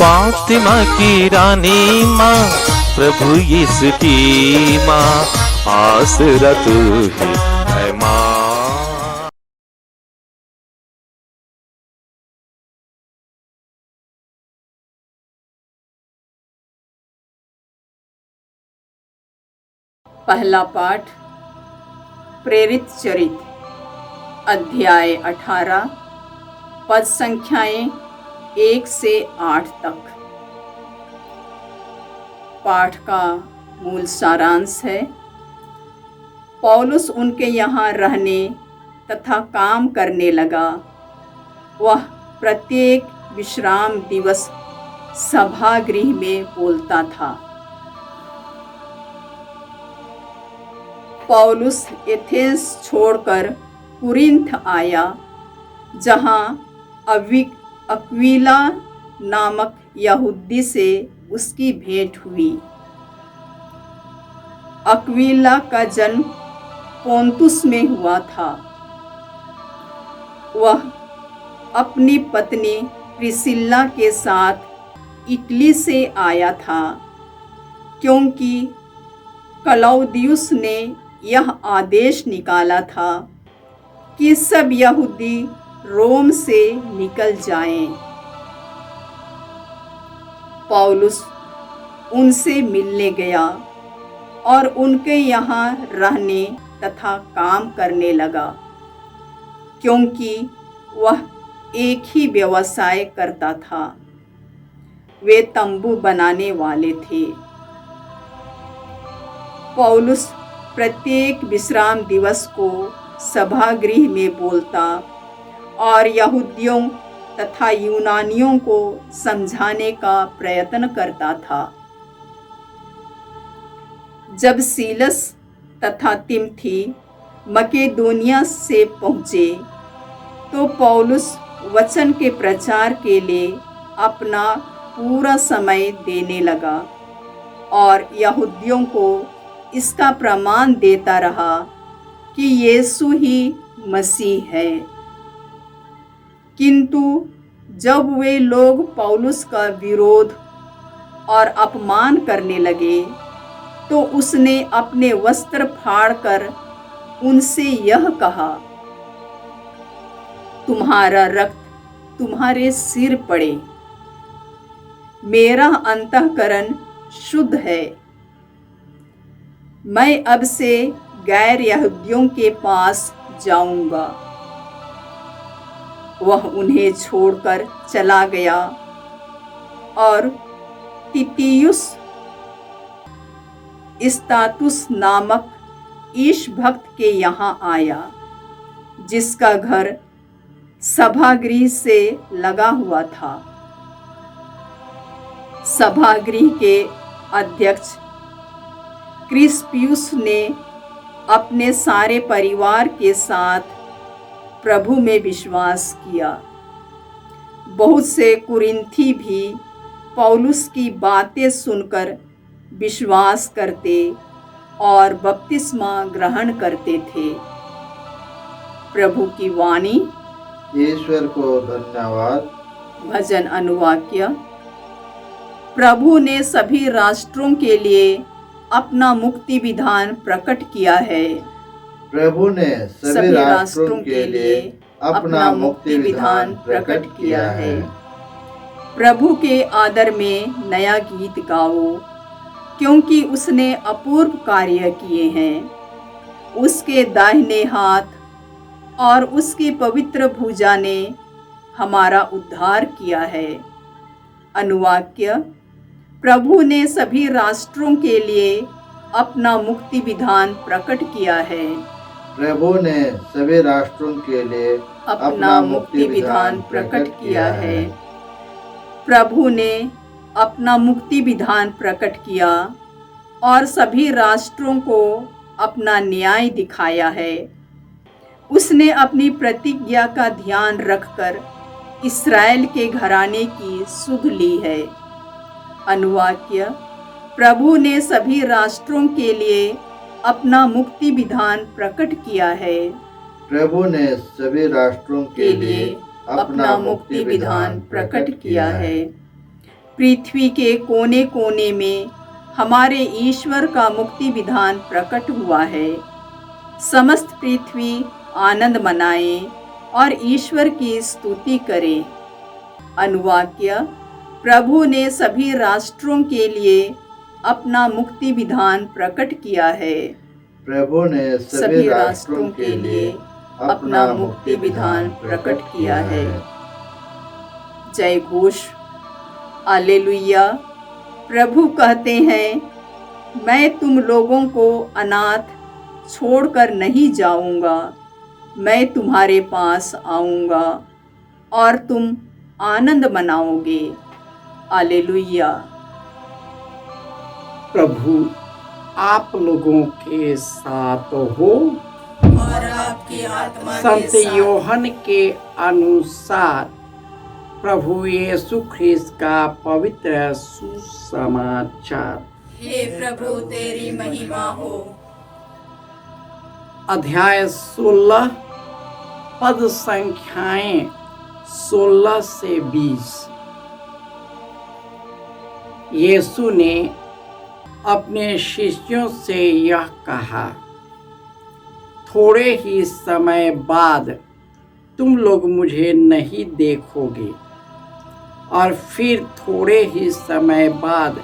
फातिमा की रानी माँ, प्रभु यीशु की माँ, आसरा तू ही है माँ। पहला पाठ प्रेरित चरित्र अध्याय 18 पद संख्याएं 1 से 8 तक। पाठ का मूल सारांश है, पौलुस उनके यहाँ रहने तथा काम करने लगा। वह प्रत्येक विश्राम दिवस सभागृह में बोलता था। पौलुस एथेंस छोड़कर कुरिन्थ आया, जहाँ अक्विला नामक यहूदी से उसकी भेंट हुई। अक्विला का जन्म पोंतुस में हुआ था। वह अपनी पत्नी प्रिसिल्ला के साथ इटली से आया था, क्योंकि क्लौदियुस ने यह आदेश निकाला था कि सब यहूदी रोम से निकल जाएं। पौलुस उनसे मिलने गया और उनके यहाँ रहने तथा काम करने लगा, क्योंकि वह एक ही व्यवसाय करता था। वे तंबू बनाने वाले थे। पौलुस प्रत्येक विश्राम दिवस को सभागृह में बोलता और यहूदियों तथा यूनानियों को समझाने का प्रयत्न करता था। जब सीलस तथा तिमथी मकेदोनिया से पहुँचे, तो पौलुस वचन के प्रचार के लिए अपना पूरा समय देने लगा और यहूदियों को इसका प्रमाण देता रहा कि यीशु ही मसीह है। किंतु जब वे लोग पौलुस का विरोध और अपमान करने लगे, तो उसने अपने वस्त्र फाड़कर उनसे यह कहा, तुम्हारा रक्त तुम्हारे सिर पड़े। मेरा अंतःकरण शुद्ध है। मैं अब से गैर यहूदियों के पास जाऊंगा। वह उन्हें छोड़कर चला गया और तितियुस इस्तातुस नामक ईश भक्त के यहाँ आया, जिसका घर सभागृह से लगा हुआ था। सभागृह के अध्यक्ष क्रिस्पियुस ने अपने सारे परिवार के साथ प्रभु में विश्वास किया। बहुत से कुरिन्थी भी पौलुस की बातें सुनकर विश्वास करते और बपतिस्मा ग्रहण करते थे। प्रभु की वाणी। ईश्वर को धन्यवाद। भजन अनुवाक्य। प्रभु ने सभी राष्ट्रों के लिए अपना मुक्ति विधान प्रकट किया है। प्रभु ने सभी राष्ट्रों के लिए अपना मुक्ति विधान प्रकट किया है। प्रभु के आदर में नया गीत गाओ, क्योंकि उसने अपूर्व कार्य किए हैं। उसके दाहिने हाथ और उसकी पवित्र भुजा ने हमारा उद्धार किया है। अनुवाक्य। प्रभु ने सभी राष्ट्रों के लिए अपना मुक्ति विधान प्रकट किया है। प्रभु ने सभी राष्ट्रों के लिए अपना मुक्ति विधान प्रकट किया है। प्रभु ने अपना मुक्ति विधान प्रकट किया और सभी राष्ट्रों को अपना न्याय दिखाया है। उसने अपनी प्रतिज्ञा का ध्यान रखकर इस्राएल के घराने की सुध ली है। अनुवाक्य। प्रभु ने सभी राष्ट्रों के लिए अपना मुक्ति विधान प्रकट किया है। प्रभु ने सभी राष्ट्रों के लिए अपना मुक्ति विधान प्रकट किया है। पृथ्वी के कोने कोने में हमारे ईश्वर का मुक्ति विधान प्रकट हुआ है। समस्त पृथ्वी आनंद मनाए और ईश्वर की स्तुति करे। अनुवाक्य: प्रभु ने सभी राष्ट्रों के लिए अपना मुक्ति विधान प्रकट किया है। प्रभु ने सभी राष्ट्रों के लिए अपना मुक्ति विधान प्रकट किया है। जय घोष। हालेलुया। प्रभु कहते हैं, मैं तुम लोगों को अनाथ छोड़कर नहीं जाऊंगा, मैं तुम्हारे पास आऊंगा और तुम आनंद मनाओगे। हालेलुया। प्रभु आप लोगों के साथ हो और आपकी आत्मा संत योहन के अनुसार प्रभु यीशु ख्रिस्त का पवित्र सुसमाचार। हे प्रभु तेरी महिमा हो। अध्याय 16 पद संख्याएं 16 से 20। यीशु ने अपने शिष्यों से यह कहा, थोड़े ही समय बाद तुम लोग मुझे नहीं देखोगे और फिर थोड़े ही समय बाद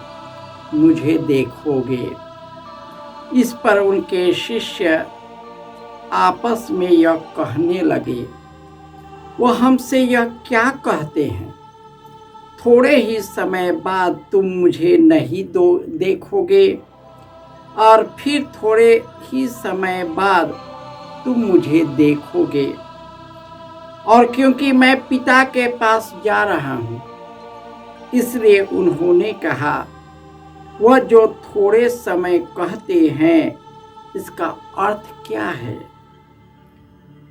मुझे देखोगे। इस पर उनके शिष्य आपस में यह कहने लगे, वो हमसे यह क्या कहते हैं, थोड़े ही समय बाद तुम मुझे नहीं देखोगे और फिर थोड़े ही समय बाद तुम मुझे देखोगे। और क्योंकि मैं पिता के पास जा रहा हूँ, इसलिए उन्होंने कहा, वह जो थोड़े समय कहते हैं, इसका अर्थ क्या है?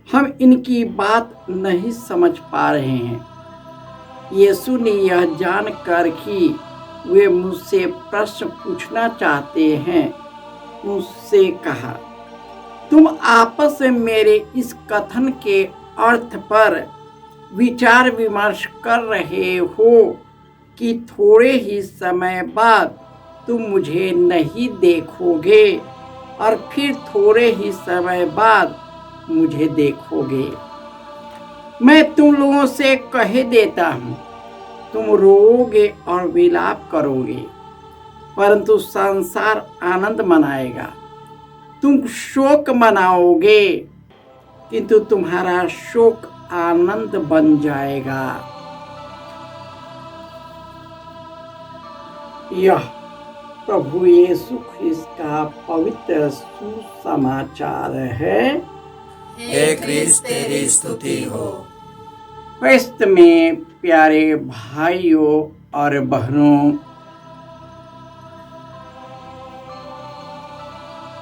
हम इनकी बात नहीं समझ पा रहे हैं। यीशु ने यह जानकर कि वे मुझसे प्रश्न पूछना चाहते हैं, मुझसे कहा, तुम आपस में मेरे इस कथन के अर्थ पर विचार विमर्श कर रहे हो कि थोड़े ही समय बाद तुम मुझे नहीं देखोगे और फिर थोड़े ही समय बाद मुझे देखोगे। मैं तुम लोगों से कह देता हूँ, तुम रोओगे और विलाप करोगे, परंतु संसार आनंद मनाएगा। तुम शोक मनाओगे, किंतु तुम्हारा शोक आनंद बन जाएगा। यह प्रभु यीशु ख्रिस्त का पवित्र सुसमाचार है। हे क्रिस्त तेरी स्तुति हो। क्रिस्त में प्यारे भाइयों और बहनों,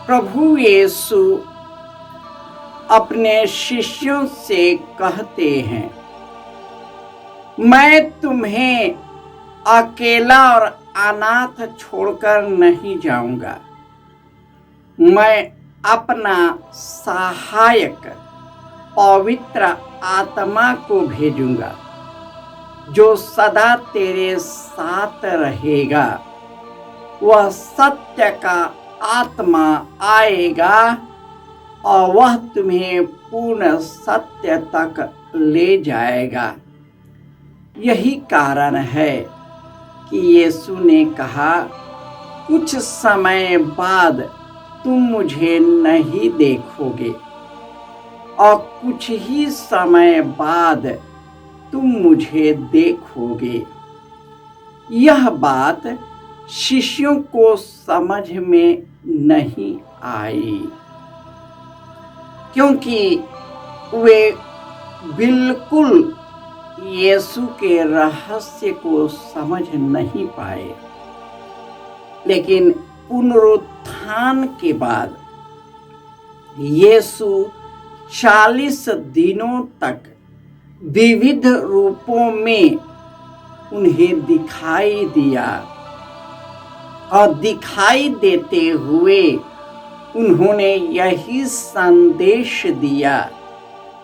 प्रभु यीशु अपने शिष्यों से कहते हैं, मैं तुम्हें अकेला और अनाथ छोड़कर नहीं जाऊंगा। मैं अपना सहायक पवित्र आत्मा को भेजूंगा, जो सदा तेरे साथ रहेगा। वह सत्य का आत्मा आएगा और वह तुम्हें पूर्ण सत्य तक ले जाएगा। यही कारण है कि यीशु ने कहा, कुछ समय बाद तुम मुझे नहीं देखोगे और कुछ ही समय बाद तुम मुझे देखोगे। यह बात शिष्यों को समझ में नहीं आई, क्योंकि वे बिल्कुल यीशु के रहस्य को समझ नहीं पाए। लेकिन पुनरुत्थान के बाद यीशु 40 दिनों तक विविध रूपों में उन्हें दिखाई दिया और दिखाई देते हुए उन्होंने यही संदेश दिया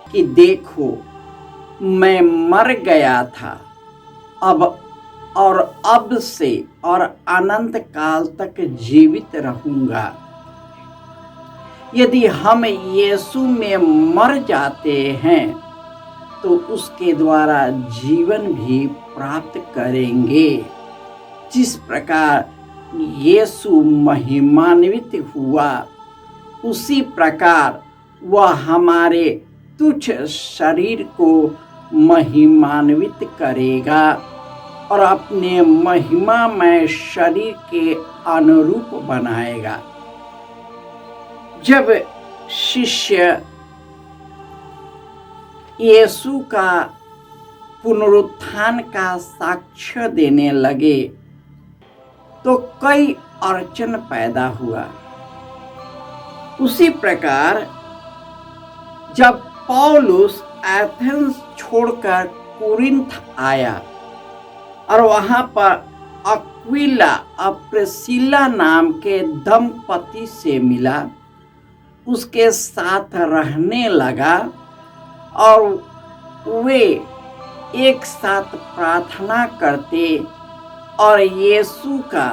कि देखो, मैं मर गया था, अब से और अनंत काल तक जीवित रहूंगा। यदि हम यीशु में मर जाते हैं तो उसके द्वारा जीवन भी प्राप्त करेंगे। जिस प्रकार यीशु महिमान्वित हुआ, उसी प्रकार वह हमारे तुच्छ शरीर को महिमान्वित करेगा और अपने महिमामय शरीर के अनुरूप बनाएगा। जब शिष्य यीशु का पुनरुत्थान का साक्ष्य देने लगे तो कई अड़चन पैदा हुआ। उसी प्रकार जब पौलुस एथेंस छोड़कर कुरिन्थ आया और वहां पर अक्विला और प्रिस्किला नाम के दंपति से मिला, उसके साथ रहने लगा और वे एक साथ प्रार्थना करते और यीशु का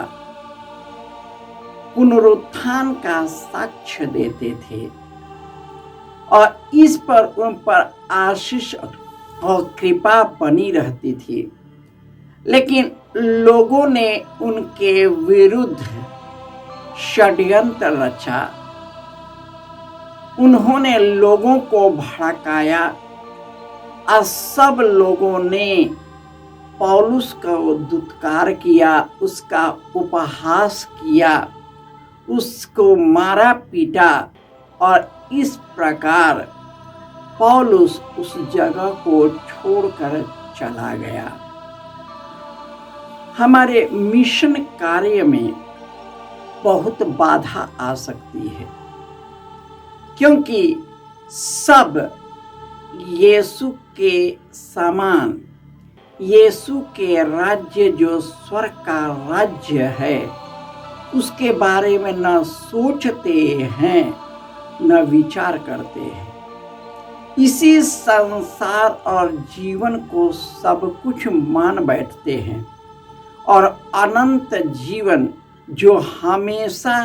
पुनरुत्थान का साक्ष्य देते थे और इस पर उन पर आशीष और कृपा बनी रहती थी। लेकिन लोगों ने उनके विरुद्ध षड्यंत्र रचा। उन्होंने लोगों को भड़काया और सब लोगों ने पौलुस का दुत्कार किया, उसका उपहास किया, उसको मारा पीटा और इस प्रकार पौलुस उस जगह को छोड़कर चला गया। हमारे मिशन कार्य में बहुत बाधा आ सकती है, क्योंकि सब यीशु के समान, यीशु के राज्य जो स्वर्ग का राज्य है, उसके बारे में न सोचते हैं न विचार करते हैं। इसी संसार और जीवन को सब कुछ मान बैठते हैं और अनंत जीवन जो हमेशा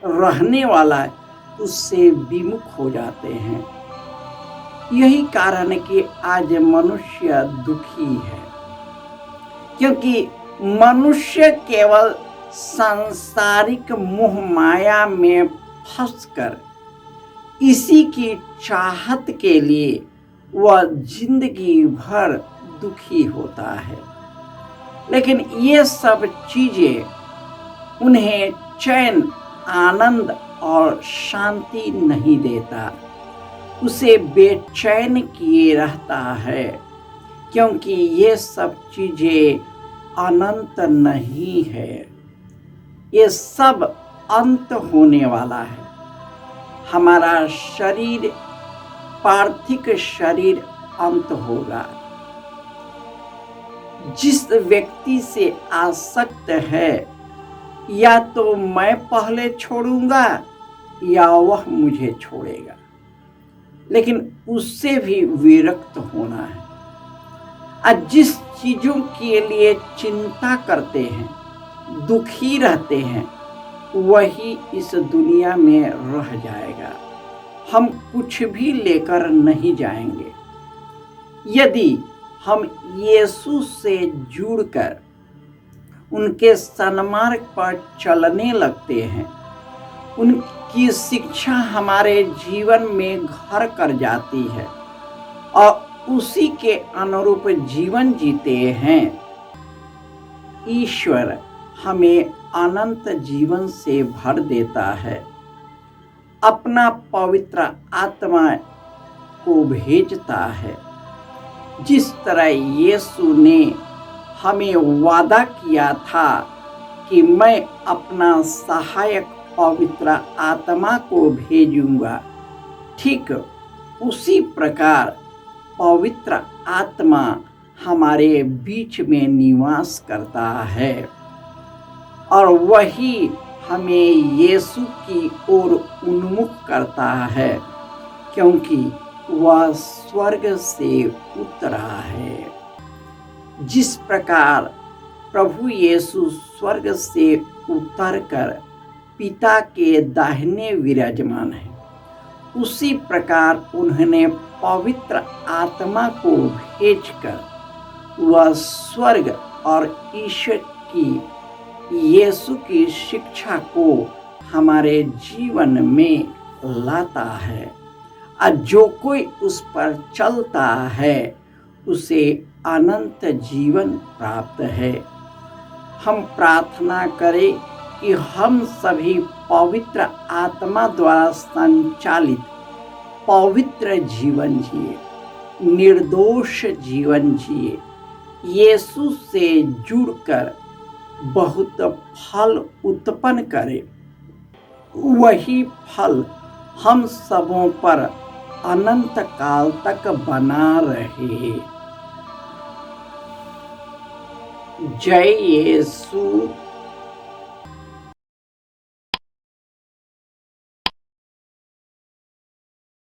रहने वाला है उससे विमुख हो जाते हैं। यही कारण है कि आज मनुष्य दुखी है, क्योंकि मनुष्य केवल सांसारिक मोह माया में फंसकर इसी की चाहत के लिए वह जिंदगी भर दुखी होता है। लेकिन ये सब चीजें उन्हें चैन, आनंद और शांति नहीं देता, उसे बेचैन किए रहता है, क्योंकि ये सब चीजें अनंत नहीं है। ये सब अंत होने वाला है। हमारा शरीर, पार्थिव शरीर अंत होगा। जिस व्यक्ति से आसक्त है, या तो मैं पहले छोड़ूंगा या वह मुझे छोड़ेगा, लेकिन उससे भी विरक्त होना है। आज जिस चीजों के लिए चिंता करते हैं, दुखी रहते हैं, वही इस दुनिया में रह जाएगा। हम कुछ भी लेकर नहीं जाएंगे। यदि हम यीशु से जुड़कर उनके सन्मार्ग पर चलने लगते हैं, उनकी शिक्षा हमारे जीवन में घर कर जाती है और उसी के अनुरूप जीवन जीते हैं, ईश्वर हमें अनंत जीवन से भर देता है। अपना पवित्र आत्मा को भेजता है। जिस तरह यीशु ने हमें वादा किया था कि मैं अपना सहायक पवित्र आत्मा को भेजूंगा, ठीक उसी प्रकार पवित्र आत्मा हमारे बीच में निवास करता है और वही हमें यीशु की ओर उन्मुख करता है, क्योंकि वह स्वर्ग से उतरा है। जिस प्रकार प्रभु यीशु स्वर्ग से उतरकर पिता के दाहिने विराजमान है, उसी प्रकार उन्होंने पवित्र आत्मा को भेजकर वह स्वर्ग और ईश्वर की यीशु की शिक्षा को हमारे जीवन में लाता है, और जो कोई उस पर चलता है उसे अनंत जीवन प्राप्त है। हम प्रार्थना करें कि हम सभी पवित्र आत्मा द्वारा संचालित पवित्र जीवन जिए, निर्दोष जीवन जिए, यीशु से जुड़कर बहुत फल उत्पन्न करें। वही फल हम सबों पर अनंत काल तक बना रहे। जय यीशु।